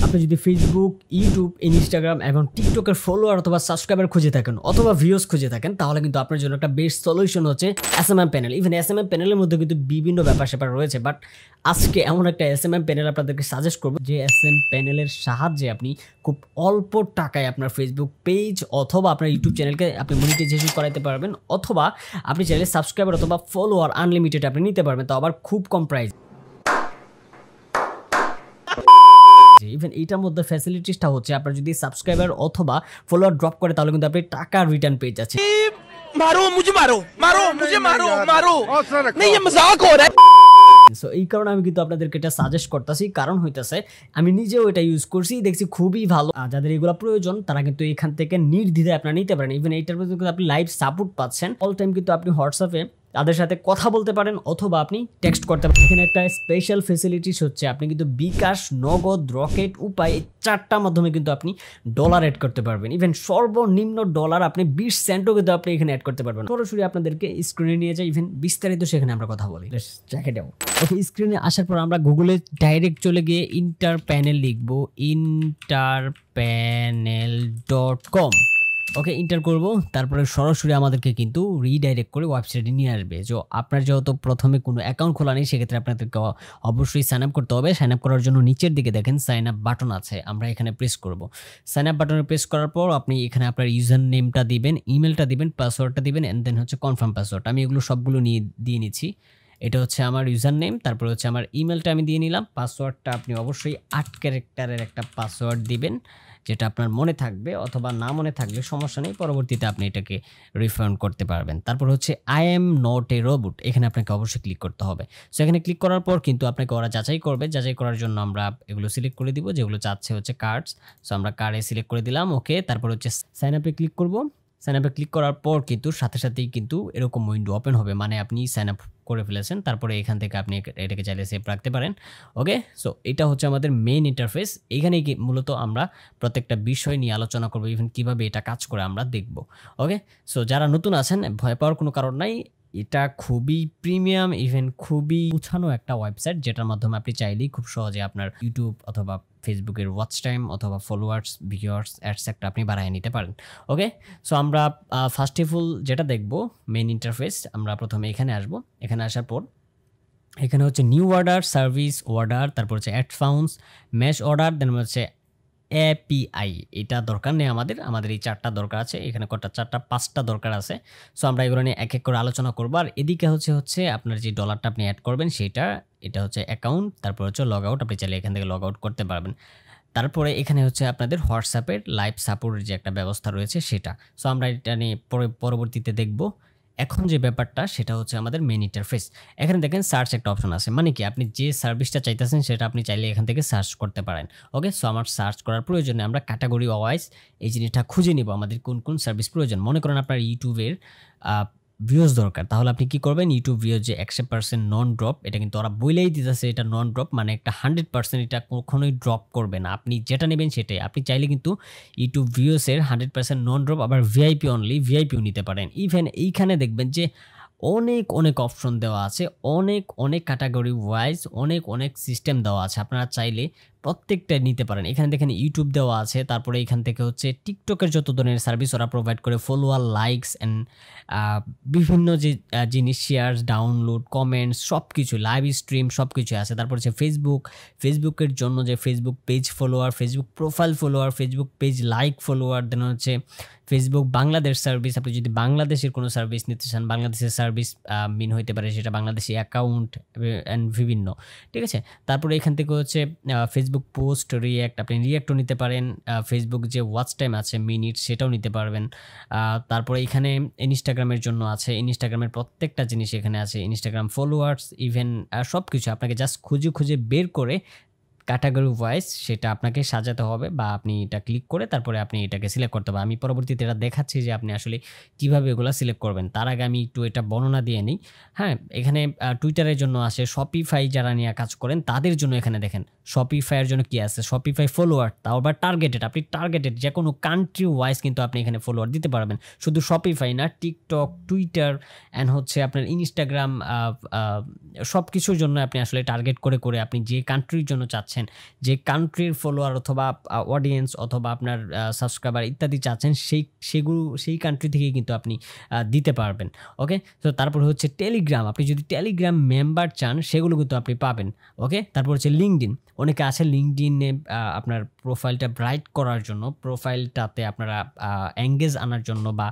আপনি যদি Facebook, YouTube, Instagram এবং টিকটকের ফলোয়ার অথবা সাবস্ক্রাইবার খুঁজে থাকেন অথবা ভিউজ খুঁজে থাকেন, তাহলে কিন্তু আপনার জন্য একটা বেস্ট সলিউশন হচ্ছে এসএমএম প্যানেল। ইভেন এসএমএম প্যানেলের মধ্যে কিন্তু বিভিন্ন ব্যাপার-স্যাপার রয়েছে, বাট আজকে এমন একটা এসএমএম প্যানেল আপনাদেরকে সাজেস্ট করব যে এসএমএম প্যানেলের সাহায্যে আপনি খুব অল্প টাকায় আপনার ফেসবুক পেজ অথবা আপনার ইউটিউব চ্যানেলকে আপনি মনিটাইজেশন করাতে পারবেন, অথবা আপনি চাইলে সাবস্ক্রাইবার অথবা ফলোয়ার আনলিমিটেড আপনি নিতে পারবেন, তো আবার খুব কম প্রাইস। ইভেন এইটার মধ্যে ফ্যাসিলিটিসটা হচ্ছে আপনার যদি সাবস্ক্রাইবার অথবা ফলোয়ার ড্রপ করে তাহলে কিন্তু আপনি টাকা রিটার্ন পেয়ে যাচ্ছেন। সো এই কারণে আমি কিন্তু আপনাদেরকে এটা সাজেস্ট করতেছি, কারণ হইতেছে আমি নিজেও এটা ইউজ করছি, দেখছি খুবই ভালো। যাদের এগুলো প্রয়োজন তারা কিন্তু এখান থেকে নির্দ্বিধায় আপনারা নিতে পারেন। ইভেন এইটার মধ্যে কিন্তু আপনি লাইভ সাপোর্ট পাচ্ছেন, অল টাইম কিন্তু আপনি হোয়াটসঅ্যাপে তাদের সাথে কথা বলতে পারেন অথবা আপনি টেক্সট করতে পারেন। এখানে একটা স্পেশাল ফেসিলিটিস হচ্ছে আপনি কিন্তু বিকাশ, নগদ, রকেট, উপায় এই চারটার মাধ্যমে কিন্তু আপনি ডলার অ্যাড করতে পারবেন। ইভেন সর্বনিম্ন ডলার আপনি 20 সেন্টও কিন্তু আপনি এখানে অ্যাড করতে পারবেন। সরাসরি আপনাদেরকে স্ক্রিনে নিয়ে যাই, ইভেন বিস্তারিত সেখানে আমরা কথা বলি। ওকে, স্ক্রিনে আসার পর আমরা গুগলে ডাইরেক্ট চলে গিয়ে ইন্টার প্যানেল লিখবো, interpanel.com। ওকে, এন্টার করব, তারপরে সরাসরি আমাদেরকে কিন্তু রিডাইরেক্ট করে ওয়েবসাইটে নিয়ে আসবে। তো আপনার যেহেতু প্রথমে কোনো অ্যাকাউন্ট খোলা নেই, সেক্ষেত্রে আপনাদেরকে অবশ্যই সাইন আপ করতে হবে। সাইন আপ করার জন্য নিচের দিকে দেখেন সাইন আপ বাটন আছে, আমরা এখানে প্রেস করব। সাইন আপ বাটনে প্রেস করার পর আপনি এখানে আপনার ইউজার নেমটা দিবেন, ইমেলটা দিবেন, পাসওয়ার্ডটা দিবেন, এন্ড দেন হচ্ছে কনফার্ম পাসওয়ার্ড। আমি এগুলো সবগুলো দিয়ে নিচ্ছি। এটা হচ্ছে আমার ইউজার নেম, তারপরে হচ্ছে আমার ইমেলটা আমি দিয়ে নিলাম। পাসওয়ার্ডটা আপনি অবশ্যই 8 ক্যারেক্টারের একটা পাসওয়ার্ড দিবেন, যেটা আপনার মনে থাকবে, অথবা না মনে থাকলে সমস্যা নেই, পরবর্তীতে আপনি এটাকে রিফান্ড করতে পারবেন। তারপর হচ্ছে I am not a robot, এখানে আপনাকে অবশ্যই ক্লিক করতে হবে। সো এখানে ক্লিক করার পর কিন্তু আপনাকে ওরা যাচাই করবে। যাচাই করার জন্য আমরা এগুলো সিলেক্ট করে দিব, যেগুলো চাচ্ছে হচ্ছে কার্ডস। সো আমরা কার্ডে সিলেক্ট করে দিলাম। ওকে, তারপর হচ্ছে সাইন আপে ক্লিক করব। সাইন আপে ক্লিক করার পর কিন্তু সাথে সাথেই কিন্তু এরকম উইন্ডো ওপেন হবে, মানে আপনি সাইন আপ করে ফেলেছেন। তারপরে এখান থেকে আপনি এটাকে চাইলে সেভ রাখতে পারেন। ওকে, সো এটা হচ্ছে আমাদের মেইন ইন্টারফেস। এখানেই মূলত আমরা প্রত্যেকটা বিষয় নিয়ে আলোচনা করবো, ইভেন কীভাবে এটা কাজ করে আমরা দেখব। ওকে, সো যারা নতুন আছেন ভয় পাওয়ার কোনো কারণ নাই, এটা খুবই প্রিমিয়াম, ইভেন খুবই গুছানো একটা ওয়েবসাইট, যেটার মাধ্যমে আপনি চাইলেই খুব সহজে আপনার ইউটিউব অথবা ফেসবুকের ওয়াচ টাইম অথবা ফলোয়ার্স, ভিউয়ার্স, অ্যাডসেক্টটা আপনি বাড়ায় নিতে পারেন। ওকে, সো আমরা ফার্স্ট অফ অল যেটা দেখব মেইন ইন্টারফেস, আমরা প্রথমে এখানে আসব। এখানে আসার পর এখানে হচ্ছে নিউ অর্ডার, সার্ভিস অর্ডার, তারপর হচ্ছে অ্যাড ফাউন্ডস, ম্যাশ অর্ডার, দেন হচ্ছে এপিআই। এটা দরকার নেই আমাদের এই চারটা দরকার আছে। এখানে কটা, চারটা, 5টা দরকার আছে। সো আমরা এগুলো নিয়ে এক এক করে আলোচনা করবো। আর এদিকে হচ্ছে আপনার যে ডলারটা আপনি অ্যাড করবেন সেটা, এটা হচ্ছে অ্যাকাউন্ট, তারপর হচ্ছে লগ আউট, আপনি চাইলে এখান থেকে লগ আউট করতে পারবেন। তারপরে এখানে হচ্ছে আপনাদের হোয়াটসঅ্যাপের লাইভ সাপোর্টের যে একটা ব্যবস্থা রয়েছে সেটা। সো আমরা এটা নিয়ে পরবর্তীতে দেখব। এখন যে ব্যাপারটা সেটা হচ্ছে আমাদের মেইন ইন্টারফেস। এখানে দেখেন সার্চ একটা অপশন আছে, মানে কি আপনি যে সার্ভিসটা চাইতেছেন সেটা আপনি চাইলে এখান থেকে সার্চ করতে পারেন। ওকে, সো আমার সার্চ করার প্রয়োজনে আমরা ক্যাটাগরি ওয়াইজ এই জিনিসটা খুঁজে নিব, আমাদের কোন কোন সার্ভিস প্রয়োজন। মনে করেন আপনার ইউটিউবের ভিউজ দরকার, তাহলে আপনি কি করবেন, ইউটিউব ভিউজ যে 100% নন ড্রপ, এটা কিন্তু ওরা বলেই দিতেছে এটা নন ড্রপ, মানে একটা 100% এটা কখনোই ড্রপ করবে না। আপনি যেটা নেবেন সেটাই। আপনি চাইলে কিন্তু ইউটিউব ভিউসের 100% নন ড্রপ আবার ভিআইপি অনলি, ভিআইপিও নিতে পারেন। ইভেন এইখানে দেখবেন যে অনেক অপশন দেওয়া আছে, অনেক ক্যাটাগরি ওয়াইজ অনেক সিস্টেম দেওয়া আছে, আপনারা চাইলে প্রত্যেকটা নিতে পারেন। এখানে দেখেন ইউটিউব দেওয়া আছে, তারপরে এখান থেকে হচ্ছে টিকটকের যত ধরনের সার্ভিস ওরা প্রোভাইড করে, ফলোয়ার, লাইকস অ্যান্ড বিভিন্ন যে জিনিস, শেয়ার্স, ডাউনলোড, কমেন্টস, সব কিছু, লাইভ স্ট্রিম সব কিছু আছে। তারপর হচ্ছে ফেসবুকের জন্য যে Facebook page follower, Facebook profile follower, Facebook page like follower, then হচ্ছে ফেসবুক বাংলাদেশ সার্ভিস, আপনি যদি বাংলাদেশের কোনো সার্ভিস নিতে চান, বাংলাদেশের সার্ভিস মিন হইতে পারে সেটা বাংলাদেশি অ্যাকাউন্ট অ্যান্ড বিভিন্ন, ঠিক আছে। তারপরে এখান থেকে হচ্ছে ফেসবুক পোস্ট, রিয়্যাক্ট, আপনি রিয়্যাক্টও নিতে পারেন। ফেসবুক যে ওয়াচ টাইম আছে মিনিট, সেটাও নিতে পারবেন। তারপরে এখানে ইনস্টাগ্রামের জন্য আছে, ইনস্টাগ্রামের প্রত্যেকটা জিনিস এখানে আছে, ইনস্টাগ্রাম ফলোয়ার্স, ইভেন সব কিছু আপনাকে জাস্ট খুঁজে বের করে ক্যাটাগরি ওয়াইজ সেটা আপনাকে সাজাতে হবে, বা আপনি এটা ক্লিক করে তারপরে আপনি এটাকে সিলেক্ট করতে হবে। আমি পরবর্তীতে এটা দেখাচ্ছি যে আপনি আসলে কিভাবে এগুলো সিলেক্ট করবেন। তার আগে আমি একটু এটা বর্ণনা দিয়ে নিই। হ্যাঁ, এখানে টুইটারের জন্য আসে, শপিফাই যারা নিয়ে কাজ করেন তাদের জন্য এখানে দেখেন শপিফাইয়ের জন্য কি আছে, শপিফাই ফলোয়ার, তাও আবার টার্গেটেড, আপনি টার্গেটেড যে কোনো কান্ট্রি ওয়াইজ কিন্তু আপনি এখানে ফলোয়ার দিতে পারবেন। শুধু শপিফাই না, টিকটক, টুইটার অ্যান্ড হচ্ছে আপনার ইনস্টাগ্রাম, সব কিছুর জন্য আপনি আসলে টার্গেট করে আপনি যে কান্ট্রির জন্য চাচ্ছেন চাচ্ছেন, যে কান্ট্রির ফলোয়ার অথবা অডিয়েন্স অথবা আপনার সাবস্ক্রাইবার ইত্যাদি চাচ্ছেন, সেই কান্ট্রি থেকেই কিন্তু আপনি দিতে পারবেন। ওকে, তো তারপর হচ্ছে টেলিগ্রাম, আপনি যদি টেলিগ্রাম মেম্বার চান সেগুলো কিন্তু আপনি পাবেন। ওকে, তারপর হচ্ছে লিঙ্কডইন, অনেকে আছে লিঙ্কডইনে আপনার প্রোফাইলটা ব্রাইট করার জন্য, প্রোফাইলটাতে আপনারা এঙ্গেজ আনার জন্য বা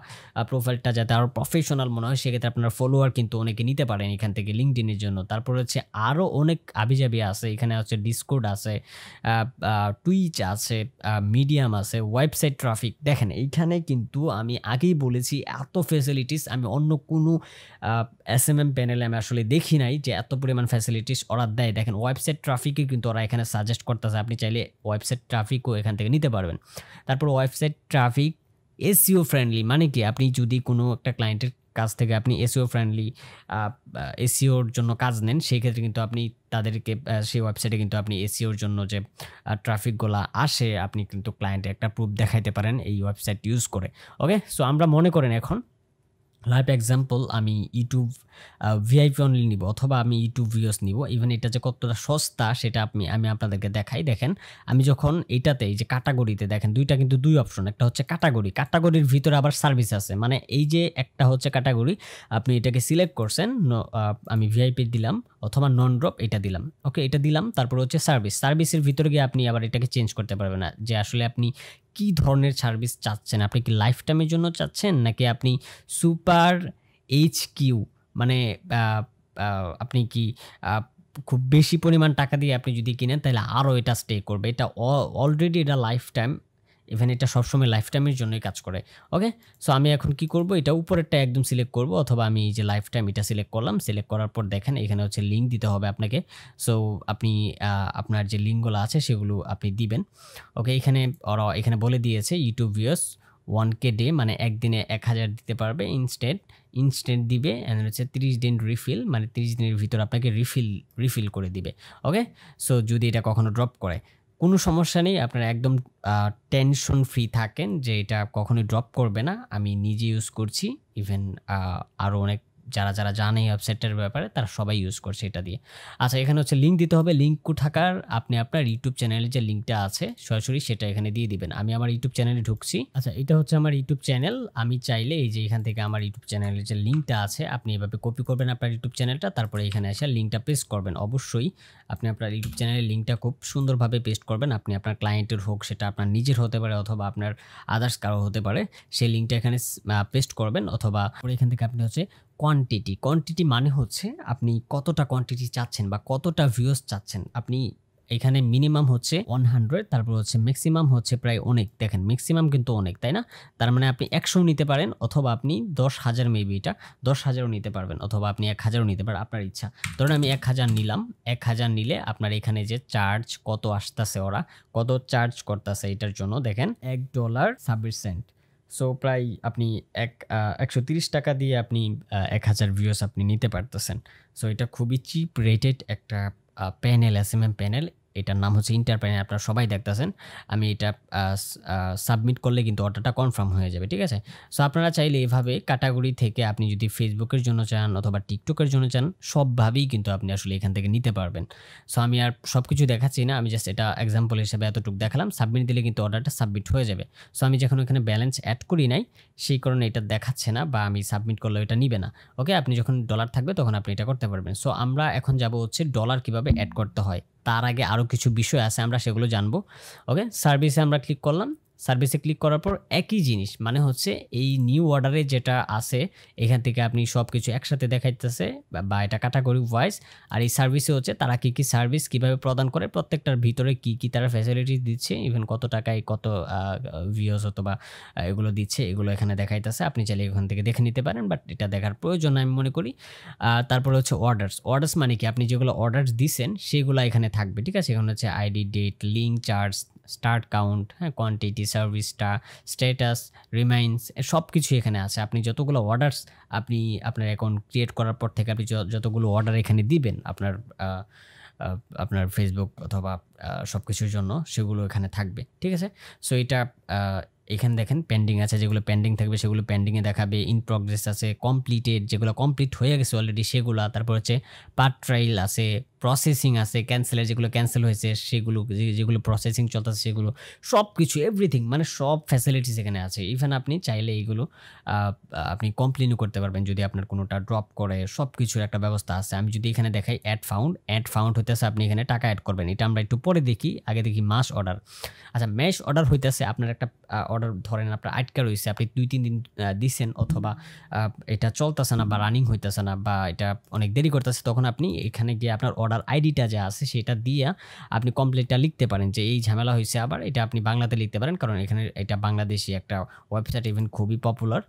প্রোফাইলটা যাতে আরও প্রফেশনাল মনে হয়, সেক্ষেত্রে আপনার ফলোয়ার কিন্তু অনেকে নিতে পারেন এখান থেকে লিঙ্কডইনের জন্য। তারপর হচ্ছে আরও অনেক আবিজাবি আছে, এখানে হচ্ছে ডিসকর্ড আছে, টুইচ আছে, মিডিয়াম আছে, ওয়েবসাইট ট্রাফিক। দেখেন এইখানে কিন্তু আমি আগেই বলেছি এত ফ্যাসিলিটিস আমি অন্য কোনো SMM প্যানেলে আমি আসলে দেখি নাই যে এত পরিমাণ ফ্যাসিলিটিস ওরা দেয়। দেখেন ওয়েবসাইট ট্রাফিকে কিন্তু ওরা এখানে সাজেস্ট করতেছে, আপনি চাইলে ওয়েবসাইট ট্রাফিকও এখান থেকে নিতে পারবেন। তারপর ওয়েবসাইট ট্রাফিক SEO ফ্রেন্ডলি, মানে কি আপনি যদি কোনো একটা ক্লায়েন্টের কাছ থেকে আপনি SEO ফ্রেন্ডলি SEOর জন্য কাজ নেন, সেই ক্ষেত্রে কিন্তু আপনি তাদেরকে সেই ওয়েবসাইটে কিন্তু আপনি SEOর জন্য যে ট্রাফিকগুলো আসে, আপনি কিন্তু ক্লায়েন্টে একটা প্রুফ দেখাইতে পারেন এই ওয়েবসাইট ইউজ করে। ওকে, সো আমরা মনে করেন এখন লাইভ এক্সাম্পল আমি ইউটিউব ভিআইপি অনলি নিব অথবা আমি ইউটিউব ভিউস নিব। ইভেন এটা যে কতটা সস্তা সেটা আমি আপনাদেরকে দেখাই। দেখেন আমি যখন এইটাতে, এই যে ক্যাটাগরিতে দেখেন দুইটা কিন্তু দুই অপশন, একটা হচ্ছে ক্যাটাগরির ভিতরে আবার সার্ভিস আছে। মানে এই যে একটা হচ্ছে ক্যাটাগরি, আপনি এটাকে সিলেক্ট করছেন, আমি ভিআইপি দিলাম অথবা নন ড্রপ এটা দিলাম। ওকে, এটা দিলাম। তারপর হচ্ছে সার্ভিসের ভিতরে গিয়ে আপনি আবার এটাকে চেঞ্জ করতে পারবেন না যে আসলে আপনি কি ধরনের সার্ভিস চাচ্ছেন। আপনি কি লাইফ টাইমের জন্য চাচ্ছেন, নাকি আপনি সুপার HQ, মানে আপনি কি খুব বেশি পরিমাণ টাকা দিয়ে আপনি যদি কিনেন তাহলে আরও এটা স্টে করবে। এটা অলরেডি এটা লাইফ টাইম, ইভেন এটা সবসময় লাইফ টাইমের জন্যই কাজ করে। ওকে, সো আমি এখন কি করব, এটা উপরেরটা একদম সিলেক্ট করব অথবা আমি এই যে লাইফ টাইম এটা সিলেক্ট করলাম। সিলেক্ট করার পর দেখেন এখানে হচ্ছে লিঙ্ক দিতে হবে আপনাকে। সো আপনি আপনার যে লিঙ্কগুলো আছে সেগুলো আপনি দিবেন। ওকে, ওরা এখানে বলে দিয়েছে ইউটিউব ভিউয়ার্স 1K ডে, মানে একদিনে 1000 দিতে পারবে ইনস্ট্যান্ট দিবে। অ্যান্ড হচ্ছে 30 দিন রিফিল, মানে 30 দিনের ভিতর আপনাকে রিফিল করে দিবে। ওকে, সো যদি এটা কখনো ড্রপ করে কোনো সমস্যা নেই, আপনারা একদম টেনশন ফ্রি থাকেন যে এটা কখনোই ড্রপ করবে না। আমি নিজে ইউজ করছি, ইভেন আরও অনেক যারা জানে এই ওয়েবসাইটটার ব্যাপারে তারা সবাই ইউজ করছে এটা দিয়ে। আচ্ছা, এখানে হচ্ছে লিঙ্ক দিতে হবে। লিঙ্ক কোথাকার, আপনি আপনার ইউটিউব চ্যানেলের যে লিঙ্কটা আছে সরাসরি সেটা এখানে দিয়ে দিবেন। আমি আমার ইউটিউব চ্যানেলে ঢুকছি। আচ্ছা, এটা হচ্ছে আমার ইউটিউব চ্যানেল। আমি চাইলে এই যে এখান থেকে আমার ইউটিউব চ্যানেলের যে লিঙ্কটা আছে আপনি এভাবে কপি করবেন আপনার ইউটিউব চ্যানেলটা, তারপরে এখানে এসে লিঙ্কটা পেস্ট করবেন। অবশ্যই আপনি আপনার ইউটিউব চ্যানেলের লিঙ্কটা খুব সুন্দরভাবে পেস্ট করবেন। আপনি আপনার ক্লায়েন্টের হোক, সেটা আপনার নিজের হতে পারে অথবা আপনার আদার্স কারো হতে পারে, সেই লিঙ্কটা এখানে পেস্ট করবেন। অথবা এখান থেকে আপনি হচ্ছে কোয়ান্টিটি মানে হচ্ছে আপনি কতটা কোয়ান্টিটি চাচ্ছেন বা কতটা ভিউজ চাচ্ছেন। আপনি এখানে মিনিমাম হচ্ছে 100, তারপর হচ্ছে ম্যাক্সিমাম হচ্ছে প্রায় অনেক। দেখেন ম্যাক্সিমাম কিন্তু অনেক, তাই না? তার মানে আপনি 100 নিতে পারেন অথবা আপনি 10,000, মেবি এটা 10,000ও নিতে পারবেন অথবা আপনি 1000ও নিতে পারেন, আপনার ইচ্ছা। ধরুন আমি 1000 নিলাম। 1000 নিলে আপনার এখানে যে চার্জ কত আসতেছে, ওরা কত চার্জ করতেছে এটার জন্য দেখেন $1.26। সো প্রায় আপনি 130 টাকা দিয়ে আপনি 1000 ভিউস আপনি নিতে পারতেছেন। সো এটা খুবই চিপ রেটেড একটা প্যানেল, SMM প্যানেল। এটার নাম হচ্ছে ইন্টার প্যানেল। আপনারা সবাই দেখতেছেন। আমি এটা সাবমিট করলে কিন্তু অর্ডারটা কনফার্ম হয়ে যাবে, ঠিক আছে? সো আপনারা চাইলে এভাবে ক্যাটাগরি থেকে আপনি যদি ফেসবুকের জন্য চান অথবা টিকটকের জন্য চান, সবভাবেই কিন্তু আপনি আসলে এখান থেকে নিতে পারবেন। সো আমি আর সব কিছু দেখাচ্ছি না, আমি জাস্ট এটা এক্সাম্পল হিসেবে এতটুকু দেখালাম। সাবমিট দিলে কিন্তু অর্ডারটা সাবমিট হয়ে যাবে। সো আমি যখন এখানে ব্যালেন্স অ্যাড করি নাই, সেই কারণে এটা দেখাচ্ছে না, বা আমি সাবমিট করলে এটা নিবে না। ওকে, আপনি যখন ডলার থাকবে তখন আপনি এটা করতে পারবেন। সো আমরা এখন যাব হচ্ছে ডলার কিভাবে অ্যাড করতে হয়। তার আগে আরও কিছু বিষয় আছে, আমরা সেগুলো জানবো। ওকে, সার্ভিসে আমরা ক্লিক করলাম। সার্ভিসে ক্লিক করার পর একই জিনিস, মানে হচ্ছে এই নিউ অর্ডারে যেটা আছে এখান থেকে আপনি সব কিছু একসাথে দেখাইতেছে, বা এটা ক্যাটাগরি ওয়াইজ। আর এই সার্ভিসে হচ্ছে তারা কী কী সার্ভিস কীভাবে প্রদান করে, প্রত্যেকটার ভিতরে কী কী তারা ফ্যাসিলিটিস দিচ্ছে, ইভেন কত টাকায় কত ভিউজ অথবা এগুলো দিচ্ছে, এগুলো এখানে দেখাইতেছে। আপনি চাইলে এখান থেকে দেখে নিতে পারেন, বাট এটা দেখার প্রয়োজন আমি মনে করি। তারপরে হচ্ছে অর্ডার্স মানে কি, আপনি যেগুলো অর্ডার্স দিচ্ছেন সেগুলো এখানে থাকবে, ঠিক আছে? এখানে হচ্ছে ID, date, link, charge, start count, হ্যাঁ, কোয়ান্টিটি, সার্ভিসটা, স্ট্যাটাস, রিমাইন্স, সব কিছু এখানে আছে। আপনি যতগুলো অর্ডার্স আপনি আপনার অ্যাকাউন্ট ক্রিয়েট করার পর থেকে আপনি যতগুলো অর্ডার এখানে দিবেন আপনার ফেসবুক অথবা সব কিছুর জন্য, সেগুলো এখানে থাকবে, ঠিক আছে? সো এটা এখানে দেখেন পেন্ডিং আছে, যেগুলো পেন্ডিং থাকবে সেগুলো পেন্ডিংয়ে দেখাবে। ইন প্রগ্রেস আছে, কমপ্লিটেড যেগুলো কমপ্লিট হয়ে গেছে অলরেডি সেগুলো। তারপর হচ্ছে পার্ট ট্রায়াল আছে, প্রসেসিং আছে, ক্যান্সেলের যেগুলো ক্যান্সেল হয়েছে সেগুলো, যেগুলো প্রসেসিং চলতেছে সেগুলো সব কিছু এভরিথিং, মানে সব ফ্যাসিলিটিস এখানে আছে। ইভেন আপনি চাইলে এইগুলো আপনি কমপ্লেনও করতে পারবেন যদি আপনার কোনোটা ড্রপ করে, সব কিছুর একটা ব্যবস্থা আছে। আমি যদি এখানে দেখাই অ্যাড ফাউন্ড হইতেছে আপনি এখানে টাকা অ্যাড করবেন, এটা আমরা একটু পরে দেখি, আগে দেখি মাস অর্ডার। আচ্ছা, ম্যাশ অর্ডার হইতেছে আপনার একটা অর্ডার ধরেন আপনার আটকা রয়েছে, আপনি 2-3 দিন দিচ্ছেন, অথবা এটা চলতেছে না বা রানিং হইতেছে না বা এটা অনেক দেরি করতেছে, তখন আপনি এখানে গিয়ে আপনার অর্ডার আইডিটা যা আছে সেটা দিয়ে আপনি কমপ্লেনটা লিখতে পারেন যে এই ঝামেলা হয়েছে। আবার এটা আপনি বাংলাতে লিখতে পারেন, কারণ এখানে এটা বাংলাদেশি একটা ওয়েবসাইট, ইভেন খুবই পপুলার।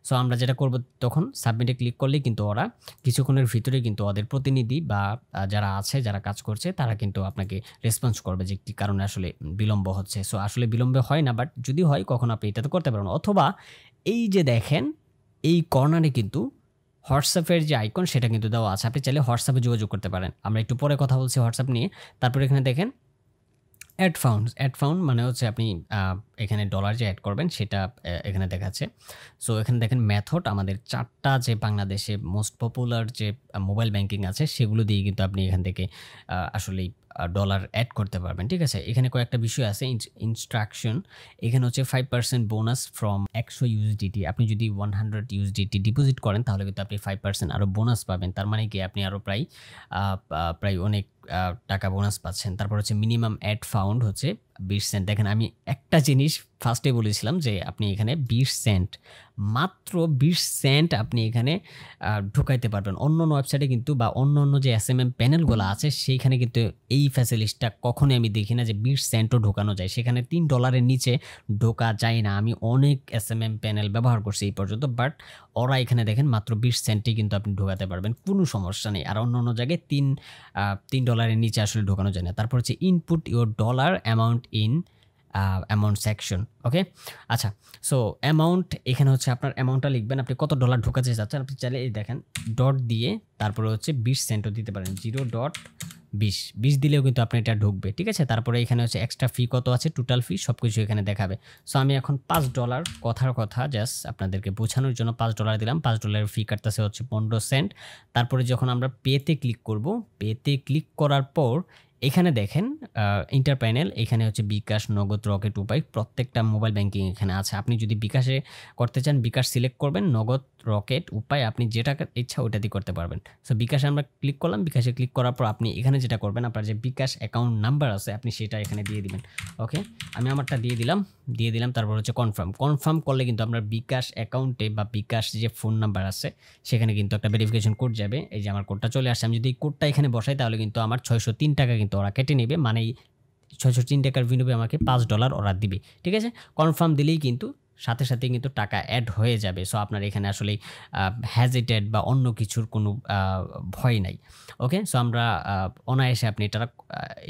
সো আমরা যেটা করব, তখন সাবমিটে ক্লিক করলেই কিন্তু ওরা কিছুক্ষণের ভিতরে কিন্তু ওদের প্রতিনিধি বা যারা আছে, যারা কাজ করছে, তারা কিন্তু আপনাকে রেসপন্স করবে যে কি কারণে আসলে বিলম্ব হচ্ছে। সো আসলে বিলম্ব হয় না, বাট যদি হয় কখন আপনি এটা তো করতে পারবেন। অথবা এই যে দেখেন এই কর্নারে কিন্তু হোয়াটসঅ্যাপের যে আইকন সেটা কিন্তু দেওয়া আছে, আপনি চাইলে হোয়াটসঅ্যাপে যোগাযোগ করতে পারেন। আমরা একটু পরে কথা বলছি হোয়াটসঅ্যাপ নিয়ে। তারপর এখানে দেখেন অ্যাড ফাউন্ড মানে হচ্ছে আপনি এখানে ডলার যে অ্যাড করবেন সেটা এখানে দেখাচ্ছে। সো এখানে দেখেন মেথড, আমাদের 4টা যে বাংলাদেশে মোস্ট পপুলার যে মোবাইল ব্যাংকিং আছে সেগুলো দিয়ে কিন্তু আপনি এখান থেকে আসলেই ডলার অ্যাড করতে পারবেন। ঠিক আছে, এখানে কয়েকটা বিষয় আছে, ইনস্ট্রাকশন। এখানে হচ্ছে 5% বোনাস ফ্রম 100 ইউএসডিটি। আপনি যদি 100 ইউএসডিটি ডিপোজিট করেন তাহলে কিন্তু আপনি 5% আরও বোনাস পাবেন। তার মানে কি আপনি আরও প্রায় অনেক টাকা বোনাস পাচ্ছেন। তারপর হচ্ছে মিনিমাম অ্যাড ফাউন্ড হচ্ছে 20 সেন্ট। দেখেন আমি একটা জিনিস ফার্স্টে বলেছিলাম যে আপনি এখানে 20 সেন্ট, মাত্র 20 সেন্ট আপনি এখানে ঢুকাইতে পারবেন। অন্য ওয়েবসাইটে কিন্তু বা অন্য যে এসএমএম প্যানেলগুলো আছে সেইখানে কিন্তু এই ফ্যাসিলিটিটা কখনোই আমি দেখি না যে 20 সেন্টও ঢোকানো যায়, সেখানে $3 নিচে ঢোকা যায় না। আমি অনেক এসএমএম প্যানেল ব্যবহার করছি এই পর্যন্ত, বাট ওরা এখানে দেখেন মাত্র 20 সেন্টই কিন্তু আপনি ঢোকাতে পারবেন, কোনো সমস্যা নেই। আর অন্য জায়গায় $3 নিচে আসলে ঢোকানো যায় না। তারপর হচ্ছে input your dollar amount in amount section. Okay, আচ্ছা, সো অ্যামাউন্ট এখানে হচ্ছে আপনার অ্যামাউন্টটা লিখবেন, আপনি কত ডলার ঢোকাতে চাচ্ছেন। আপনি চাইলে এই দেখেন ডট দিয়ে তারপরে হচ্ছে 20 সেন্টও দিতে পারেন, 0.20 দিলেও কিন্তু আপনি এটা ঢুকবে। ঠিক আছে, তারপরে এখানে হচ্ছে এক্সট্রা ফি কত আছে, টোটাল ফি সব কিছু এখানে দেখাবে। সো আমি এখন $5 কথার কথা জাস্ট আপনাদেরকে বোঝানোর জন্য $5 দিলাম। $5 ফি কাটতেছে হচ্ছে 15 সেন্ট। তারপরে যখন আমরা পেতে ক্লিক করব, পেতে ক্লিক করার পর এখানে দেখেন ইন্টার প্যানেল, এখানে হচ্ছে বিকাশ, নগদ, রকেট, উপায়, প্রত্যেকটা মোবাইল ব্যাংকিং এখানে আছে। আপনি যদি বিকাশে করতে চান বিকাশ সিলেক্ট করবেন, নগদ, রকেট, উপায় আপনি যেটা ইচ্ছা ওটা দিয়ে করতে পারবেন। সো বিকাশে আমরা ক্লিক করলাম, বিকাশে ক্লিক করার পর আপনি এখানে যেটা করবেন, আপনার যে বিকাশ অ্যাকাউন্ট নাম্বার আছে আপনি সেটা এখানে দিয়ে দিবেন। ওকে, আমি আমারটা দিয়ে দিলাম। তারপর হচ্ছে কনফার্ম করলে কিন্তু আপনার বিকাশ অ্যাকাউন্টে বা বিকাশ যে ফোন নাম্বার আছে সেখানে কিন্তু একটা ভেরিফিকেশন কোড যাবে। এই যে আমার কোডটা চলে আসছে, আমি যদি এই কোডটা এখানে বসাই তাহলে কিন্তু আমার 603 টাকা কিন্তু ওরা কেটে নেবে, মানে 603 টাকার বিনিময়ে আমাকে $5 ওরা দিবে। ঠিক আছে, কনফার্ম দিলেই কিন্তু সাথে সাথে কিন্তু টাকা অ্যাড হয়ে যাবে। সো আপনার এখানে আসলে হ্যাজিটেড বা অন্য কিছুর কোনো ভয় নাই। ওকে, সো আমরা অনায়াসে আপনি এটা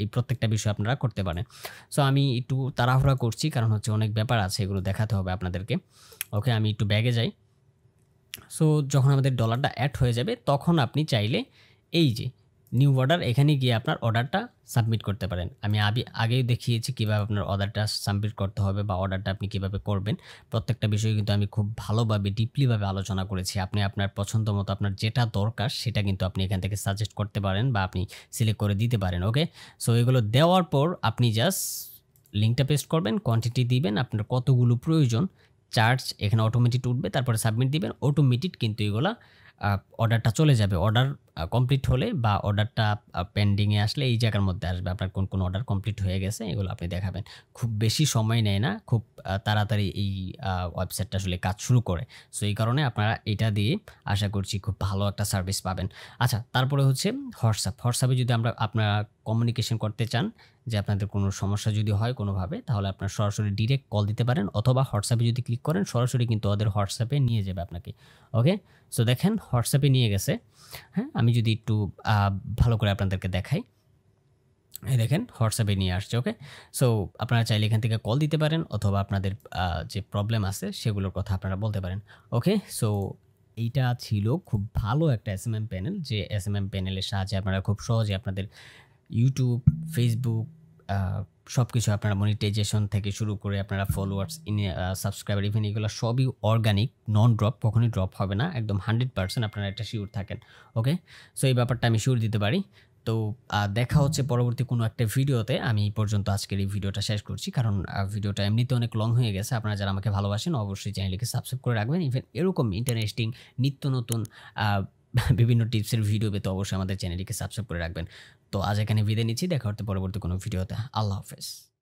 এই প্রত্যেকটা বিষয় আপনারা করতে পারেন। সো আমি একটু তাড়াহুড়া করছি কারণ হচ্ছে অনেক ব্যাপার আছে, এগুলো দেখাতে হবে আপনাদেরকে। ওকে, আমি একটু ব্যাগে যাই। সো যখন আমাদের ডলারটা অ্যাড হয়ে যাবে তখন আপনি চাইলে এই যে নিউ অর্ডার, এখানে গিয়ে আপনার অর্ডারটা সাবমিট করতে পারেন। আমি আগেই দেখিয়েছি কীভাবে আপনার অর্ডারটা সাবমিট করতে হবে বা অর্ডারটা আপনি কীভাবে করবেন। প্রত্যেকটা বিষয় কিন্তু আমি খুব ভালোভাবে ডিপলিভাবে আলোচনা করেছি। আপনি আপনার পছন্দ মতো আপনার যেটা দরকার সেটা কিন্তু আপনি এখান থেকে সাজেস্ট করতে পারেন বা আপনি সিলেক্ট করে দিতে পারেন। ওকে, সো এগুলো দেওয়ার পর আপনি জাস্ট লিঙ্কটা পেস্ট করবেন, কোয়ান্টিটি দিবেন, আপনার কতগুলো প্রয়োজন, চার্জ এখানে অটোমেটিক উঠবে, তারপরে সাবমিট দিবেন, অটোমেটিক কিন্তু এগুলা অর্ডারটা চলে যাবে। অর্ডার কমপ্লিট হলে বা অর্ডারটা পেন্ডিংয়ে আসলে এই জায়গার মধ্যে আসবে আপনার কোন অর্ডার কমপ্লিট হয়ে গেছে, এগুলো আপনি দেখাবেন। খুব বেশি সময় নেয় না, খুব তাড়াতাড়ি এই ওয়েবসাইটটা আসলে কাজ শুরু করে। সো এই কারণে আপনারা এটা দিয়ে আশা করছি খুব ভালো একটা সার্ভিস পাবেন। আচ্ছা, তারপরে হচ্ছে হোয়াটসঅ্যাপে যদি আপনারা কমিউনিকেশন করতে চান, যে আপনাদের কোনো সমস্যা যদি হয় কোনোভাবে, তাহলে আপনার সরাসরি ডিরেক্ট কল দিতে পারেন, অথবা হোয়াটসঅ্যাপে যদি ক্লিক করেন সরাসরি কিন্তু ওদের হোয়াটসঅ্যাপে নিয়ে যাবে আপনাকে। ওকে, সো দেখেন হোয়াটসঅ্যাপে নিয়ে গেছে। হ্যাঁ, আমি যদি একটু ভালো করে আপনাদেরকে দেখাই, এই দেখেন হোয়াটসঅ্যাপে নিয়ে আসছে। ওকে, সো আপনারা চাইলে এখান থেকে কল দিতে পারেন, অথবা আপনাদের যে প্রবলেম আছে সেগুলোর কথা আপনারা বলতে পারেন। ওকে, সো এইটা ছিল খুব ভালো একটা এসএমএম প্যানেল, যে এসএমএম প্যানেলের সাহায্যে আপনারা খুব সহজে আপনাদের ইউটিউব, ফেসবুক সব কিছু আপনারা মনিটাইজেশন থেকে শুরু করে আপনারা ফলোয়ার্স, সাবস্ক্রাইবার, ইভেন এগুলো সবই অর্গানিক, নন ড্রপ, কখনোই ড্রপ হবে না, একদম 100% আপনারা এটা শিওর থাকেন। ওকে, সো এই ব্যাপারটা আমি শিওর দিতে পারি। তো দেখা হচ্ছে পরবর্তী কোনো একটা ভিডিওতে। আমি এই পর্যন্ত আজকের এই ভিডিওটা শেষ করছি। কারণ ভিডিওটা এমনিতে অনেক লং হয়ে গেছে। আপনারা যারা আমাকে ভালোবাসেন অবশ্যই চ্যানেলটিকে সাবস্ক্রাইব করে রাখবেন। ইভেন এরকম ইন্টারেস্টিং নিত্য নতুন আ বিভিন্ন টিপসের ভিডিও পেতে অবশ্যই আমাদের চ্যানেলটিকে সাবস্ক্রাইব করে রাখবেন। তো আজ এখানে বিদায় নিচ্ছি। দেখা হচ্ছে পরবর্তী কোনো ভিডিওতে। আল্লাহ হাফেজ।